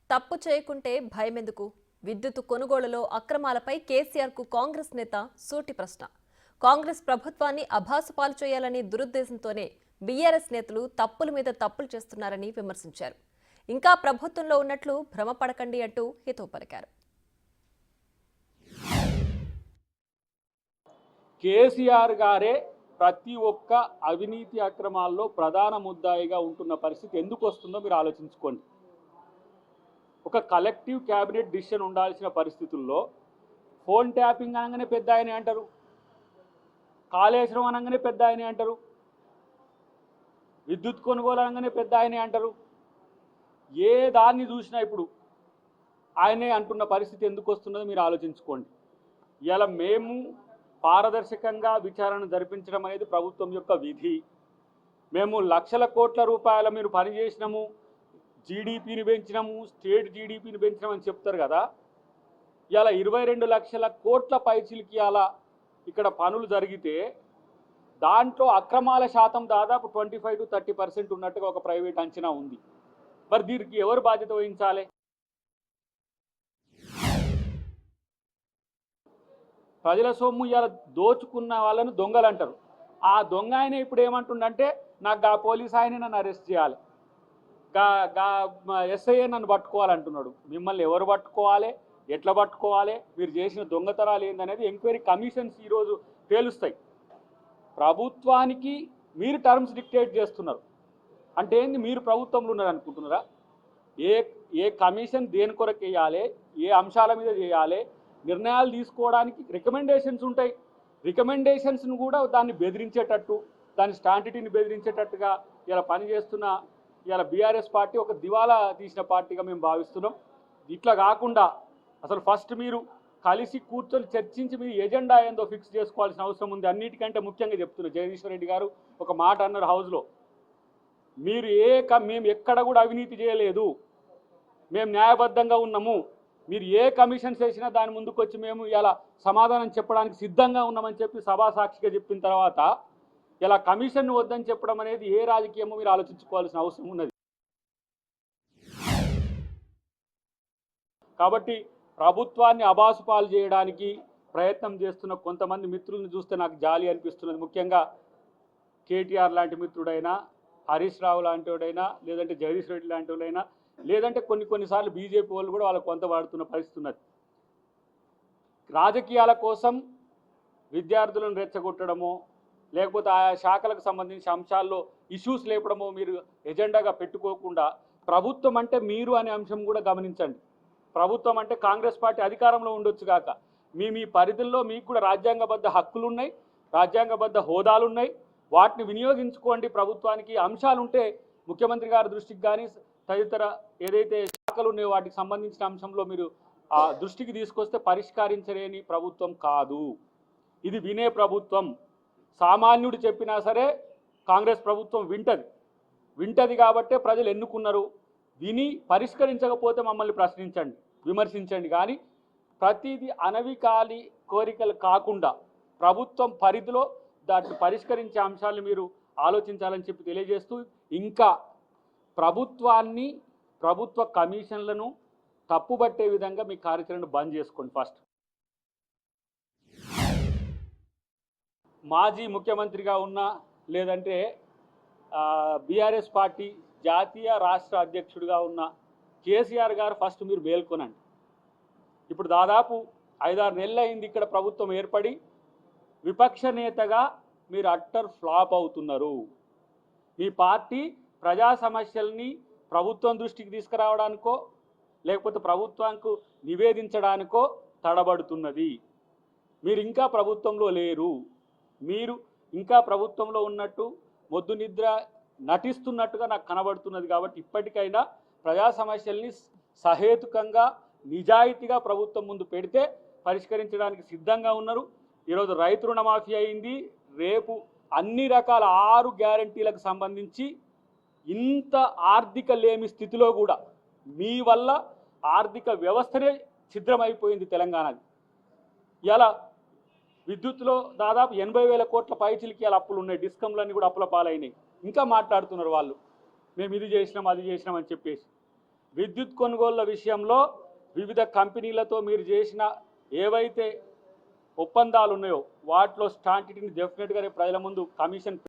తప్పు చేయకుంటే భయమెందుకు? విద్యుత్ కొనుగోలులో అక్రమాలపై కేసీఆర్కు కాంగ్రెస్ నేత సూటి ప్రశ్న. కాంగ్రెస్ ప్రభుత్వాన్ని అభాసుపాలు చేయాలనే దురుద్దేశంతోనే బీఆర్ఎస్ నేతలు తప్పుల మీద తప్పులు చేస్తున్నారని విమర్శించారు. ఇంకా ప్రభుత్వంలో ఉన్నట్లు భ్రమపడకండి అంటూ హితవు పలికారు. కేసీఆర్ గారే ప్రతి ఒక్క అవినీతి అక్రమాల్లో ప్రధాన ముద్దాయిగా ఉంటున్న పరిస్థితి ఎందుకు వస్తుందో మీరు ఆలోచించుకోండి. ఒక కలెక్టివ్ క్యాబినెట్ డిసిషన్ ఉండాల్సిన పరిస్థితుల్లో ఫోన్ ట్యాపింగ్ అనగానే పెద్ద ఆయనే అంటారు, కాళేశ్వరం అనగానే పెద్ద ఆయనే అంటారు, విద్యుత్ కొనుగోలు అనగానే పెద్ద ఆయనే అంటారు. ఏ దాన్ని చూసినా ఇప్పుడు ఆయనే అంటున్న పరిస్థితి ఎందుకు వస్తున్నదో మీరు ఆలోచించుకోండి. ఇలా మేము పారదర్శకంగా విచారణ జరిపించడం అనేది ప్రభుత్వం యొక్క విధి. మేము లక్షల కోట్ల రూపాయల మీరు పనిచేసినాము, జీడిపిని పెంచినాము, స్టేట్ జీడిపిని పెంచినామని చెప్తారు కదా. ఇలా 22 లక్షల కోట్ల పైచిలకి అలా ఇక్కడ పనులు జరిగితే దాంట్లో అక్రమాల శాతం దాదాపు 25 to 30% ఉన్నట్టుగా ఒక ప్రైవేట్ అంచనా ఉంది. మరి దీనికి ఎవరు బాధ్యత వహించాలి? ప్రజల సొమ్ము ఇలా దోచుకున్న వాళ్ళను దొంగలు అంటారు. ఆ దొంగ ఆయన ఇప్పుడు ఏమంటుండంటే, నాకు ఆ పోలీస్ ఆయన నన్ను అరెస్ట్ చేయాలి, ఎస్ఐఏ నన్ను పట్టుకోవాలంటున్నాడు. మిమ్మల్ని ఎవరు పట్టుకోవాలి, ఎట్లా పట్టుకోవాలి, మీరు చేసిన దొంగతనాలు ఏందనేది ఎంక్వైరీ కమిషన్స్ ఈరోజు తేలుస్తాయి. ప్రభుత్వానికి మీరు టర్మ్స్ డిక్టేట్ చేస్తున్నారు అంటే ఏంది? మీరు ప్రభుత్వంలో ఉన్నారనుకుంటున్నారా? ఏ కమిషన్ దేని కొరకు వేయాలి, ఏ అంశాల మీద చేయాలి, నిర్ణయాలు తీసుకోవడానికి రికమెండేషన్స్ ఉంటాయి. రికమెండేషన్స్ను కూడా దాన్ని బెదిరించేటట్టు, దాని స్టాంటిటీని బెదిరించేటట్టుగా ఇలా పనిచేస్తున్న ఇలా బీఆర్ఎస్ పార్టీ ఒక దివాలా తీసిన పార్టీగా మేము భావిస్తున్నాం. ఇట్లా కాకుండా అసలు ఫస్ట్ మీరు కలిసి కూర్చొని చర్చించి మీ ఎజెండా ఏందో ఫిక్స్ చేసుకోవాల్సిన అవసరం ఉంది. అన్నిటికంటే ముఖ్యంగా చెప్తున్నారు, జగదీశ్వర్ రెడ్డి గారు ఒక మాట అన్నారు హౌస్లో, మీరు మేము ఎక్కడ కూడా అవినీతి చేయలేదు, మేము న్యాయబద్ధంగా ఉన్నాము, మీరు ఏ కమిషన్స్ వేసినా దాని ముందుకు వచ్చి మేము ఇలా సమాధానం చెప్పడానికి సిద్ధంగా ఉన్నామని చెప్పి సభా సాక్షిగా చెప్పిన తర్వాత ఇలా కమిషన్ వద్దని చెప్పడం అనేది ఏ రాజకీయమో మీరు ఆలోచించుకోవాల్సిన అవసరం ఉన్నది. కాబట్టి ప్రభుత్వాన్ని అబాసుపాలు చేయడానికి ప్రయత్నం చేస్తున్న కొంతమంది మిత్రులను చూస్తే నాకు జాలి అనిపిస్తున్నది. ముఖ్యంగా కేటీఆర్ లాంటి మిత్రుడైనా, హరీష్ రావు లాంటి వాడైనా, లేదంటే జగదీష్ రెడ్డి లాంటి వాడైనా, లేదంటే కొన్నిసార్లు బీజేపీ వాళ్ళు కూడా వాళ్ళకు కొంత వాడుతున్న పరిస్థితి ఉన్నది. రాజకీయాల కోసం విద్యార్థులను రెచ్చగొట్టడమో, లేకపోతే ఆయా శాఖలకు సంబంధించిన అంశాల్లో ఇష్యూస్ లేపడమో మీరు ఎజెండాగా పెట్టుకోకుండా ప్రభుత్వం అంటే మీరు అనే అంశం కూడా గమనించండి. ప్రభుత్వం అంటే కాంగ్రెస్ పార్టీ అధికారంలో ఉండొచ్చు కాక మీ పరిధుల్లో మీకు కూడా రాజ్యాంగబద్ధ హక్కులు ఉన్నాయి, రాజ్యాంగబద్ధ హోదాలు ఉన్నాయి. వాటిని వినియోగించుకోండి. ప్రభుత్వానికి అంశాలు ఉంటే ముఖ్యమంత్రి గారి దృష్టికి కానీ తదితర ఏదైతే శాఖలు ఉన్నాయో వాటికి సంబంధించిన అంశంలో మీరు ఆ దృష్టికి తీసుకొస్తే పరిష్కరించలేని ప్రభుత్వం కాదు ఇది. వినే ప్రభుత్వం. సామాన్యుడు చెప్పినా సరే కాంగ్రెస్ ప్రభుత్వం వింటది కాబట్టే ప్రజలు ఎన్నుకున్నారు. విని పరిష్కరించకపోతే మమ్మల్ని ప్రశ్నించండి, విమర్శించండి. కానీ ప్రతిదీ అనవికాలి కోరికలు కాకుండా ప్రభుత్వం పరిధిలో దాన్ని పరిష్కరించే అంశాలను మీరు ఆలోచించాలని చెప్పి తెలియజేస్తూ, ఇంకా ప్రభుత్వాన్ని, ప్రభుత్వ కమిషన్లను తప్పుబట్టే విధంగా మీ కార్యాచరణ బంద్ చేసుకోండి. ఫస్ట్ మాజీ ముఖ్యమంత్రిగా ఉన్న, లేదంటే బీఆర్ఎస్ పార్టీ జాతీయ రాష్ట్ర అధ్యక్షుడిగా ఉన్న కేసీఆర్ గారు ఫస్ట్ మీరు మేల్కొనండి. ఇప్పుడు దాదాపు 5-6 నెలలు అయింది ఇక్కడ ప్రభుత్వం ఏర్పడి, విపక్ష నేతగా మీరు అట్టర్ ఫ్లాప్ అవుతున్నారు. మీ పార్టీ ప్రజా సమస్యల్ని ప్రభుత్వం దృష్టికి తీసుకురావడానికో లేకపోతే ప్రభుత్వానికి నివేదించడానికో తడబడుతున్నది. మీరు ఇంకా ప్రభుత్వంలో లేరు. మీరు ఇంకా ప్రభుత్వంలో ఉన్నట్టు మొద్దు నిద్ర నటిస్తున్నట్టుగా నాకు కనబడుతున్నది. కాబట్టి ఇప్పటికైనా ప్రజా సమస్యల్ని సహేతుకంగా, నిజాయితీగా ప్రభుత్వం ముందు పెడితే పరిష్కరించడానికి సిద్ధంగా ఉన్నారు. ఈరోజు రైతు రుణమాఫీ అయింది. రేపు అన్ని రకాల 6 గ్యారంటీలకు సంబంధించి ఇంత ఆర్థిక లేమి స్థితిలో కూడా మీ వల్ల ఆర్థిక వ్యవస్థనే ఛిద్రమైపోయింది తెలంగాణది. ఇలా విద్యుత్తులో దాదాపు 80,000 కోట్ల పైచిలకి ఇలా అప్పులు ఉన్నాయి. డిస్కంలన్నీ కూడా అప్పుల పాలైనాయి. ఇంకా మాట్లాడుతున్నారు వాళ్ళు, మేము ఇది చేసినాం అది చేసినాం అని చెప్పేసి. విద్యుత్ కొనుగోళ్ల విషయంలో వివిధ కంపెనీలతో మీరు చేసిన ఏవైతే ఒప్పందాలు ఉన్నాయో వాటిలో స్టాంటిటీని డెఫినెట్గా ప్రజల ముందు కమిషన్